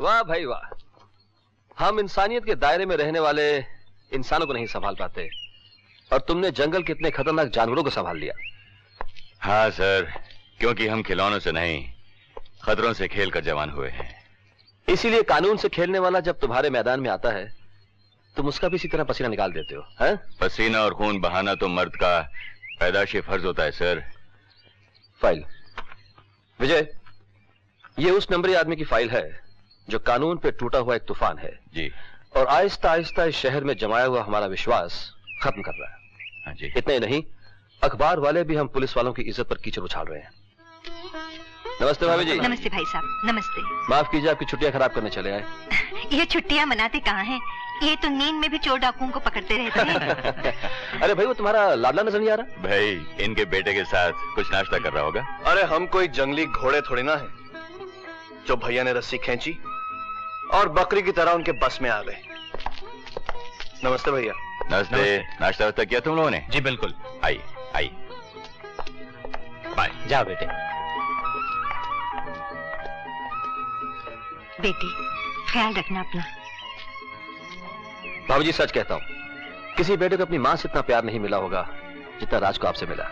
वाह भाई वाह, हम इंसानियत के दायरे में रहने वाले इंसानों को नहीं संभाल पाते और तुमने जंगल के इतने खतरनाक जानवरों को संभाल लिया। हाँ सर, क्योंकि हम खिलौनों से नहीं खतरों से खेल कर जवान हुए हैं। इसीलिए कानून से खेलने वाला जब तुम्हारे मैदान में आता है तुम उसका भी इसी तरह पसीना निकाल देते हो, हैं? पसीना और खून बहाना तो मर्द का पैदाशी फर्ज होता है सर। फाइल विजय, ये उस नंबरी आदमी की फाइल है जो कानून पे टूटा हुआ एक तूफान है जी, और आहिस्ता आहिस्ता इस शहर में जमाया हुआ हमारा विश्वास खत्म कर रहा है। हाँ जी। इतना ही नहीं, अखबार वाले भी हम पुलिस वालों की इज्जत पर कीचड़ उछाल रहे हैं। नमस्ते भाभी जी। नमस्ते भाई साहब। नमस्ते। माफ कीजिए, आपकी छुट्टियां खराब करने चले आए। ये छुट्टियां मनाते कहाँ हैं? ये तो नींद में भी चोर डाकुओं को पकड़ते रहते हैं। अरे भाई, वो तुम्हारा लाडला नजर नहीं आ रहा? भाई इनके बेटे के साथ कुछ नाश्ता कर रहा होगा। अरे हम कोई जंगली घोड़े थोड़ी ना है जो भैया ने रस्सी खींची और बकरी की तरह उनके बस में आ गए। नमस्ते भैया। नमस्ते। नाश्ता वास्ता किया तुम लोगों ने? जी बिल्कुल। आई आई, बाय। जाओ बेटे। बेटी ख्याल रखना अपना। भाभी जी सच कहता हूँ, किसी बेटे को अपनी माँ से इतना प्यार नहीं मिला होगा जितना राज को आपसे मिला।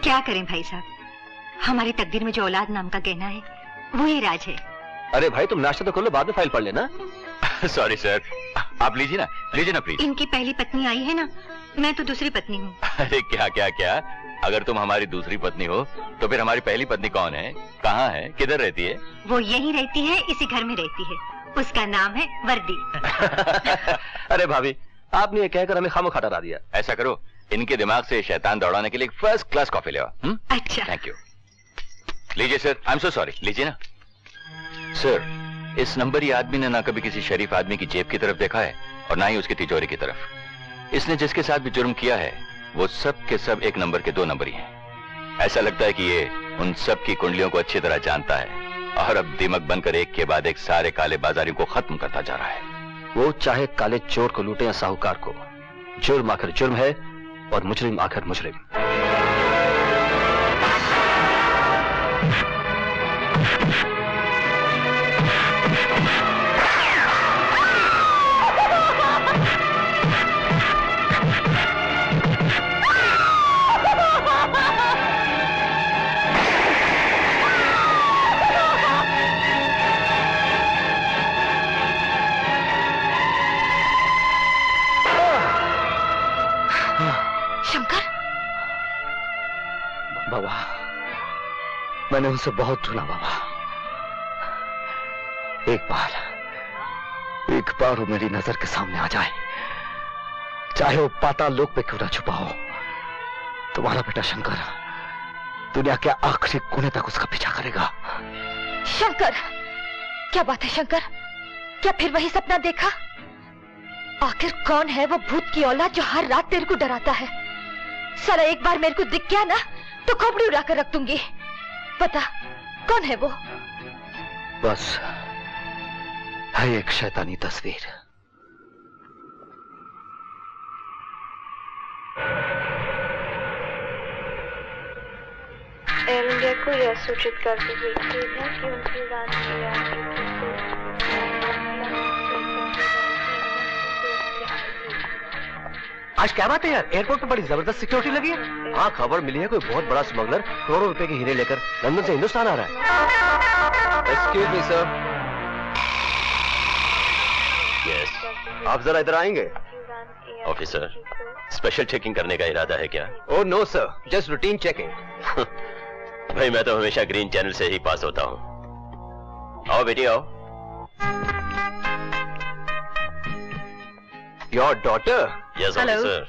क्या करें भाई साहब, हमारी तकदीर में जो औलाद नाम का कहना है वो ही राज है। अरे भाई तुम नाश्ता तो कर लो, बाद में फाइल पढ़ लेना। सॉरी सर, आप लीजिए ना प्लीज। इनकी पहली पत्नी आई है ना, मैं तो दूसरी पत्नी हूँ। अरे क्या क्या क्या, अगर तुम हमारी दूसरी पत्नी हो तो फिर हमारी पहली पत्नी कौन है, कहाँ है, किधर रहती है? वो यहीं रहती है, इसी घर में रहती है। उसका नाम है वर्दी। अरे भाभी, आपने ये कहकर हमें खामोखा डरा दिया। ऐसा करो, इनके दिमाग से शैतान दौड़ाने के लिए फर्स्ट क्लास कॉफी ले आओ। अच्छा। Thank you. लीजिए sir. I am so sorry. लीजिए ना सर। इस नंबरी आदमी ने ना कभी किसी शरीफ आदमी की जेब की तरफ देखा है और ना ही उसकी तिजोरी की तरफ। इसने जिसके साथ भी जुर्म किया है वो सब के सब एक नंबर के 2 नंबरी हैं। ऐसा लगता है कि ये उन सब की कुंडलियों को अच्छी तरह जानता है और अब दीमक बनकर एक के बाद एक सारे काले बाजारियों को खत्म करता जा रहा है। वो चाहे काले चोर को लूटे या साहूकार को, जुर्म आखिर जुर्म है और मुजरिम आखिर मुजरिम। बाबा, मैंने उनसे बहुत ढूंढा बाबा। एक बार वो मेरी नजर के सामने आ जाए, चाहे वो पाताल लोक पे क्यों ना छुपा हो। तुम्हारा बेटा शंकर दुनिया के आखिरी कोने तक उसका पीछा करेगा। शंकर, क्या बात है शंकर? क्या फिर वही सपना देखा? आखिर कौन है वो भूत की औलाद जो हर रात तेरे को डराता है? साला एक बार मेरे को दिख गया ना तो खोपड़ी उड़ा कर रख दूंगी। बता कौन है वो? बस है एक शैतानी तस्वीर। एयर इंडिया को यह सूचित करते हुए है कि उनकी उड़ान आज क्या बात है यार, एयरपोर्ट पर बड़ी जबरदस्त सिक्योरिटी लगी है। हाँ, खबर मिली है कोई बहुत बड़ा स्मगलर करोड़ों रुपए के हीरे लेकर लंदन से हिंदुस्तान आ रहा है। Excuse me sir. यस। आप जरा इधर आएंगे? ऑफिसर, स्पेशल चेकिंग करने का इरादा है क्या? Oh no sir, just routine checking. भाई मैं तो हमेशा ग्रीन चैनल से ही पास होता हूँ। आओ बेटी आओ। Your daughter? यस ऑफिसर,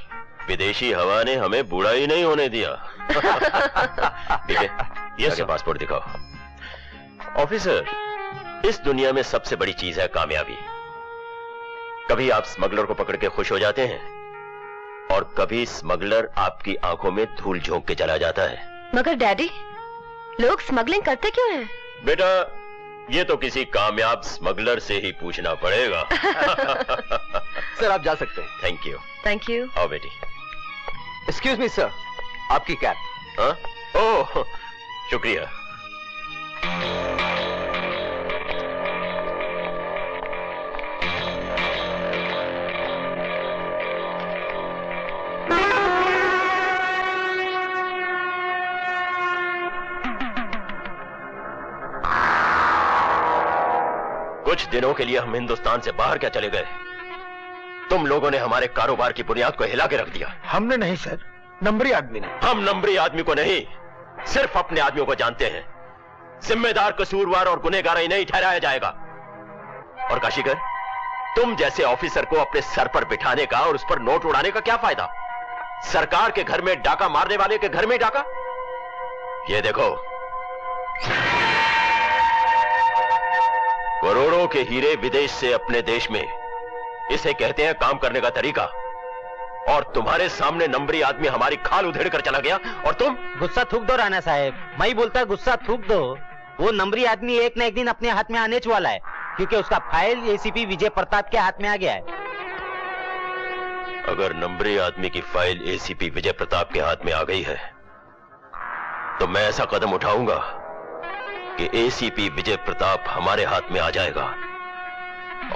विदेशी हवा ने हमें बूढ़ा ही नहीं होने दिया। ठीक है, ये अपना पासपोर्ट दिखाओ। ऑफिसर, इस दुनिया में सबसे बड़ी चीज है कामयाबी। कभी आप स्मगलर को पकड़ के खुश हो जाते हैं और कभी स्मगलर आपकी आंखों में धूल झोंक के चला जाता है। मगर डैडी, लोग स्मगलिंग करते क्यों हैं? बेटा, ये तो किसी कामयाब स्मगलर से ही पूछना पड़ेगा। सर आप जा सकते हैं। Thank you. Thank you. आओ बेटी। एक्सक्यूज मी सर, आपकी कैब। हाँ? ओह शुक्रिया। कुछ दिनों के लिए हम हिंदुस्तान से बाहर क्या चले गए, तुम लोगों ने हमारे कारोबार की बुनियाद को हिला के रख दिया। हमने नहीं सर, नंबरी आदमी ने। हम नंबरी आदमी को नहीं, सिर्फ अपने आदमियों को जानते हैं। जिम्मेदार, कसूरवार और गुनहगार ही नहीं ठहराया जाएगा। और काशीकर, तुम जैसे ऑफिसर को अपने सर पर बिठाने का और उस पर नोट उड़ाने का क्या फायदा? सरकार के घर में डाका मारने वाले के घर में डाका। ये देखो, करोड़ों के हीरे विदेश से अपने देश में, इसे कहते हैं काम करने का तरीका। और तुम्हारे सामने नंबरी आदमी हमारी खाल उधेड़ कर चला गया और तुम। गुस्सा थूक दो राणा साहब, मैं ही बोलता गुस्सा थूक दो। वो नंबरी आदमी एक न एक दिन अपने हाथ में आने वाला है, क्योंकि उसका फाइल एसीपी विजय प्रताप के हाथ में आ गया है। अगर नंबरी आदमी की फाइल एसीपी विजय प्रताप के हाथ में आ गई है, तो मैं ऐसा कदम उठाऊंगा कि एसीपी विजय प्रताप हमारे हाथ में आ जाएगा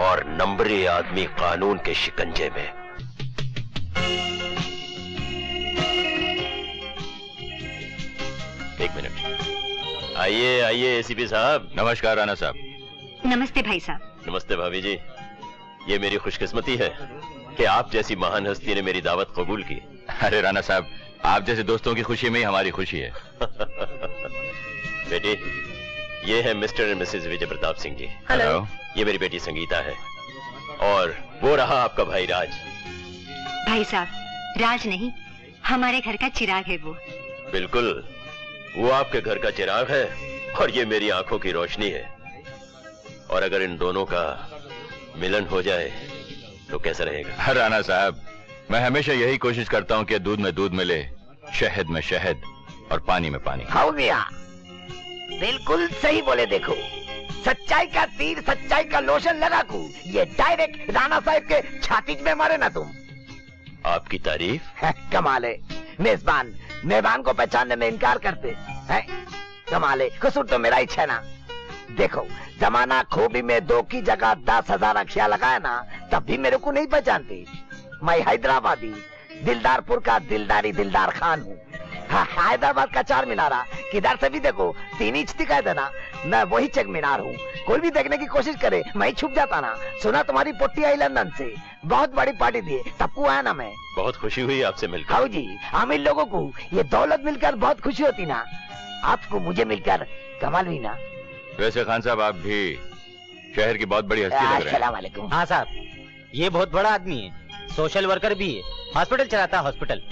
और नंबरी आदमी कानून के शिकंजे में। एक मिनट। आइए आइए एसीपी साहब। नमस्कार राणा साहब। नमस्ते भाई साहब। नमस्ते भाभी जी। ये मेरी खुशकिस्मती है कि आप जैसी महान हस्ती ने मेरी दावत कबूल की। अरे राणा साहब, आप जैसे दोस्तों की खुशी में ही हमारी खुशी है। बेटी, ये है Mr and Mrs Vijay Pratap Singh ji. Hello. ये मेरी बेटी संगीता है और वो रहा आपका भाई राज। भाई साहब, राज नहीं, हमारे घर का चिराग है वो। बिल्कुल, वो आपके घर का चिराग है और ये मेरी आंखों की रोशनी है। और अगर इन दोनों का मिलन हो जाए तो कैसा रहेगा? राणा साहब, मैं हमेशा यही कोशिश करता हूँ कि दूध में दूध मिले, शहद में शहद और पानी में पानी। हाँ मिया, बिल्कुल सही बोले। देखो, सच्चाई का तीर सच्चाई का लोशन लगा को ये डायरेक्ट राणा साहब के छाती में मारे ना तुम। आपकी तारीफ। कमाल है। मेजबान मेहमान को पहचानने में इनकार करते हैं। कमाल है। कसूर तो मेरा ही है ना। देखो, जमाना खोबी में 2 की जगह 10,000 अखियां लगाया ना, तब भी मेरे को नहीं पहचानती। मैं हैदराबादी, दिलदारपुर का दिलदारी दिलदार खान हूँ। हाँ, हैदराबाद का 4 मीनारा किधर से भी देखो 3 इंच दिखाई देना, मैं वही चक मीनार हूँ। कोई भी देखने की कोशिश करे मैं छुप जाता ना। सुना तुम्हारी पोटी आई लंदन से, बहुत बड़ी पार्टी दी, सबको आया ना मैं। बहुत खुशी हुई आपसे मिलकर। हाँ जी, अमीर लोगों को ये दौलत मिलकर बहुत खुशी होती ना, आपको मुझे मिलकर कमाल हुई ना। वैसे खान साहब, आप भी शहर की बहुत बड़ी हस्ती लग रहे हैं। अस्सलाम वालेकुम। हाँ साहब, ये बहुत बड़ा आदमी है, सोशल वर्कर भी है, हॉस्पिटल चलाता है। हॉस्पिटल?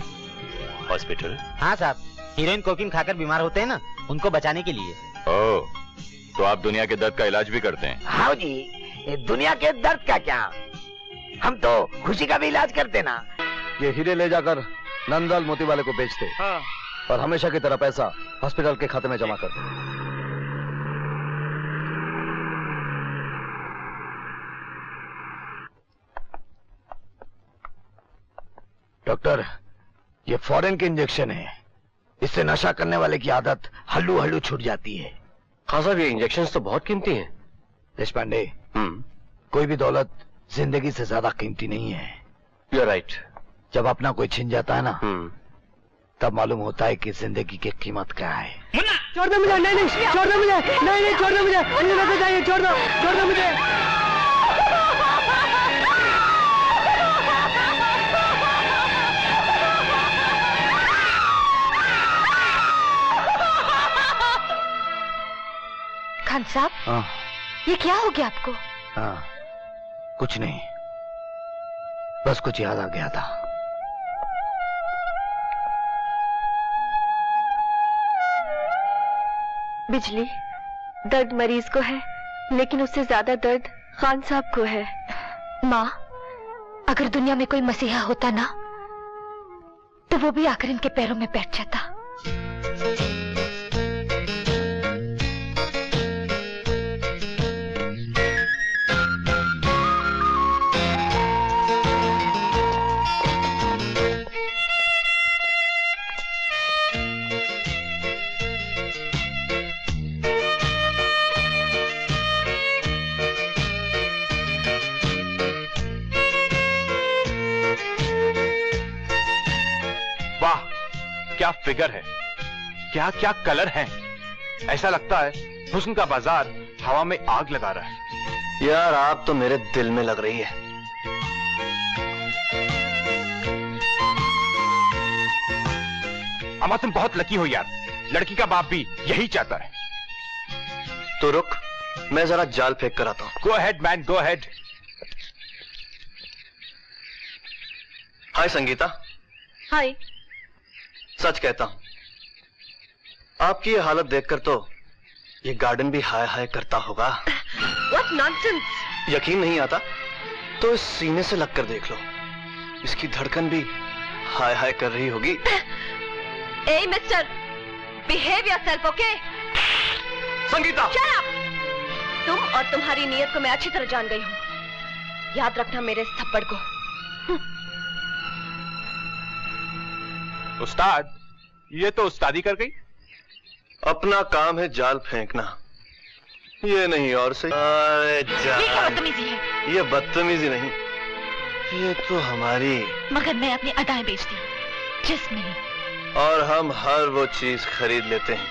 हॉस्पिटल? हाँ साहब, हीरोइन कोकीन खाकर बीमार होते हैं ना, उनको बचाने के लिए। ओह, तो आप दुनिया के दर्द का इलाज भी करते हैं? हाँ जी, ये दुनिया के दर्द का क्या, हम तो खुशी का भी इलाज करते ना। ये हीरे ले जाकर नंदलाल मोती वाले को बेचते। हाँ। और हमेशा की तरह पैसा हॉस्पिटल के खाते में जमा करते। डॉक्टर, ये फॉरेन के इंजेक्शन है, इससे नशा करने वाले की आदत हल्लू हल्लू छूट जाती है। हाँ साहब, ये इंजेक्शंस तो बहुत कीमती हैं। देशपांडे, कोई भी दौलत जिंदगी से ज्यादा कीमती नहीं है। You are right. जब अपना कोई छिन जाता है ना, तब मालूम होता है कि जिंदगी की कीमत क्या है। छोड़ दो मुझे। नहीं छोड़ दो मुझे। नहीं छोड़ दो मुझे, मुझे चाहिए। छोड़ दो मुझे। खान साहब, हाँ ये क्या हो गया आपको? हाँ, कुछ नहीं, बस कुछ याद आ गया था। बिजली, दर्द मरीज को है, लेकिन उससे ज्यादा दर्द खान साहब को है। माँ, अगर दुनिया में कोई मसीहा होता ना, तो वो भी आकर इनके पैरों में बैठ जाता। क्या फिगर है, क्या क्या कलर है। ऐसा लगता है हुस्न का बाजार हवा में आग लगा रहा है। यार आप तो मेरे दिल में लग रही है। अम्मा तुम बहुत लकी हो यार, लड़की का बाप भी यही चाहता है। तो रुक, मैं जरा जाल फेंक कर आता हूं। Go ahead man, go ahead. Hi Sangeeta. Hi. सच कहता हूं, आपकी ये हालत देखकर तो ये गार्डन भी हाय हाय करता होगा। What nonsense! यकीन नहीं आता तो इस सीने से लगकर देख लो, इसकी धड़कन भी हाय हाय कर रही होगी। Hey mister, behave yourself, okay? Sangeeta! Shut up! तुम और तुम्हारी नीयत को मैं अच्छी तरह जान गई हूँ। याद रखना मेरे इस थप्पड़ को। उस्ताद, ये तो उस्तादी कर गई। अपना काम है जाल फेंकना, ये नहीं और सही। अरे क्या बदतमीजी है? ये बदतमीजी नहीं, ये तो हमारी। मगर मैं अपनी अदाएं बेचती हूँ, जिस्म नहीं। और हम हर वो चीज खरीद लेते हैं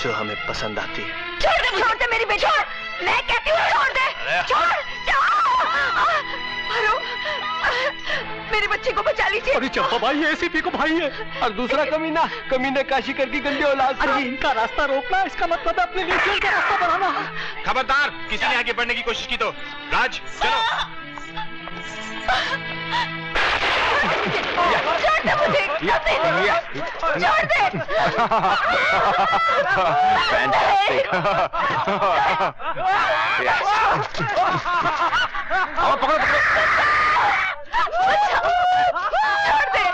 जो हमें पसंद आती है। छोड़ दे मेरी बेटी। मैं कहती हूँ छोड़ दे। छोड़। मेरे बच्चे को बचा लीजिए। अरे चंपा भाई एसीपी को भाई है, और दूसरा कमीने काशीकर की गंदी औलाद। अरे इनका रास्ता रोकना, इसका मतलब है अपने लिए जेल का रास्ता बनाना। खबरदार, किसी ने आगे बढ़ने की कोशिश की तो राज चलो। छोड़ दे मुझे। छोड़ दे। Fantastic. छोड़ दे।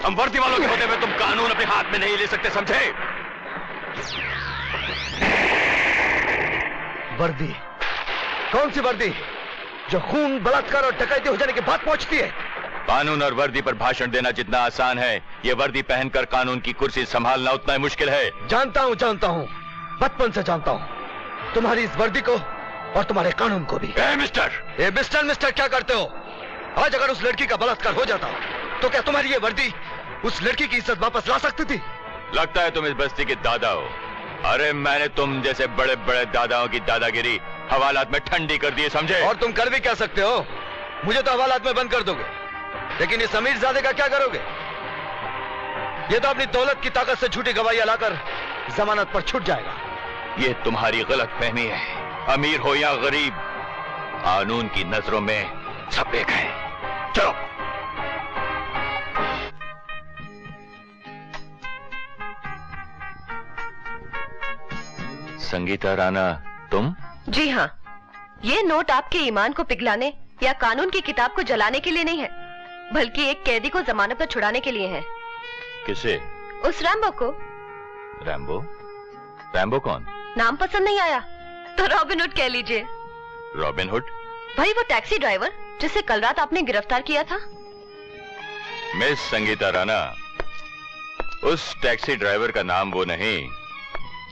हम वर्दी वालों के होते हुए तुम कानून अपने हाथ में नहीं ले सकते, समझे? वर्दी? कौन सी वर्दी जो खून, बलात्कार और डकैती हो जाने के बाद पहुंचती है? कानून और वर्दी पर भाषण देना जितना आसान है, ये वर्दी पहनकर कानून की कुर्सी संभालना उतना ही मुश्किल है। जानता हूं, बचपन से जानता हूं तुम्हारी इस वर्दी को और तुम्हारे कानून को भी। मिस्टर क्या करते हो? आज अगर उस लड़की का बलात्कार हो जाता तो क्या तुम्हारी ये वर्दी उस लड़की की इज्जत वापस ला सकती थी? लगता है तुम इस बस्ती के दादा हो। अरे मैंने तुम जैसे बड़े बड़े दादाओं की दादागिरी हवालात में ठंडी कर दी, समझे? और तुम कर भी क्या सकते हो? मुझे तो हवालात में बंद कर दोगे, लेकिन इस अमीरजादे का क्या करोगे? ये तो अपनी दौलत की ताकत से झूठी गवाहियां लाकर जमानत पर छूट जाएगा। ये तुम्हारी गलत फहमी है। अमीर हो या गरीब, कानून की नजरों में सब एक हैं। चलो। संगीता राणा, तुम? जी हाँ, ये नोट आपके ईमान को पिघलाने या कानून की किताब को जलाने के लिए नहीं है, बल्कि एक कैदी को जमानत पर छुड़ाने के लिए है। किसे? उस रैम्बो को। रैम्बो? रैम्बो कौन? नाम पसंद नहीं आया तो रॉबिन हुड कह लीजिए। Robin hood? भाई वो टैक्सी ड्राइवर जिसे कल रात आपने गिरफ्तार किया था। मिस संगीता राणा, उस टैक्सी ड्राइवर का नाम वो नहीं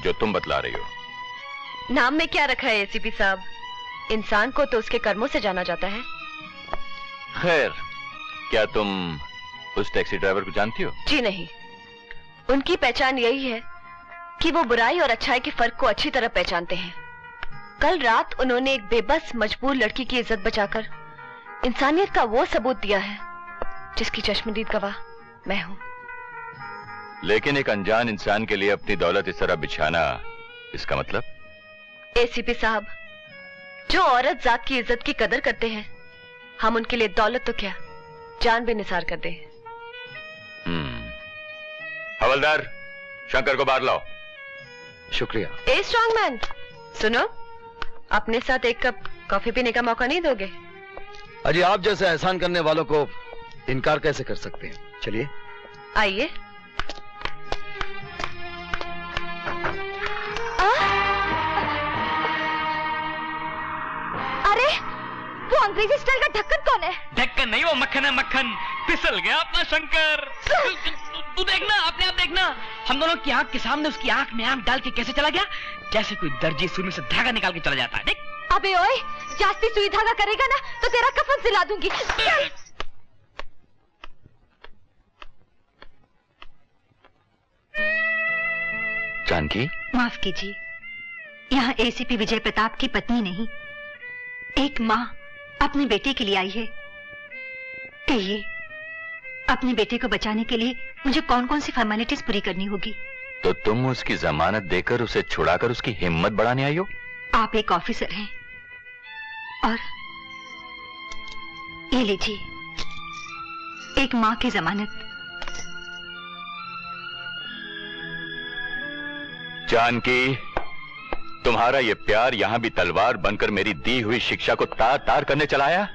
जो तुम बतला रही हो। नाम में क्या रखा है एसीपी साहब? इंसान को तो उसके कर्मों से जाना जाता है। खैर, क्या तुम उस टैक्सी ड्राइवर को जानती हो? जी नहीं, उनकी पहचान यही है कि वो बुराई और अच्छाई के फर्क को अच्छी तरह पहचानते हैं। कल रात उन्होंने एक बेबस मजबूर लड़की की इज्जत बचाकर इंसानियत का वो सबूत दिया है जिसकी चश्मदीद गवाह मैं हूं। लेकिन एक अनजान इंसान के लिए अपनी दौलत इस तरह बिछाना, इसका मतलब? एसीपी साहब, जो औरत जात की इज्जत की कदर करते हैं, हम उनके लिए दौलत तो क्या, जान भी निसार कर दे। हवलदार, शंकर को बाहर लाओ। शुक्रिया। ए स्ट्रॉन्ग मैन, सुनो, अपने साथ एक कप कॉफी पीने का मौका नहीं दोगे? अजी, आप जैसे एहसान करने वालों को इनकार कैसे कर सकते हैं? चलिए आइए। अरे वो अंग्रेजी स्टाइल का ढक्कन कौन है? ढक्कन नहीं, वो मक्खन है, मक्खन। फिसल गया अपना शंकर। तू देखना, अपने आप देखना, हम दोनों की आंख के सामने उसकी आंख में आंख डाल के कैसे चला गया, जैसे कोई दर्जी सुई में से धागा निकाल के चला जाता है। देख। अबे ओए, जास्ती सुई धागा करेगा ना तो तेरा कफन सिला दूंगी। जानकी, माफ कीजिए, यहाँ एसीपी विजय प्रताप की पत्नी नहीं, एक माँ अपने बेटे के लिए आई है। कहिए, अपने बेटे को बचाने के लिए मुझे कौन कौन सी फॉर्मेलिटीज पूरी करनी होगी? तो तुम उसकी जमानत देकर उसे छुड़ाकर उसकी हिम्मत बढ़ाने आई हो? आप एक ऑफिसर हैं और ये लीजिए, एक माँ की जमानत। जानकी, तुम्हारा ये प्यार यहां भी तलवार बनकर मेरी दी हुई शिक्षा को तार तार करने चला आया?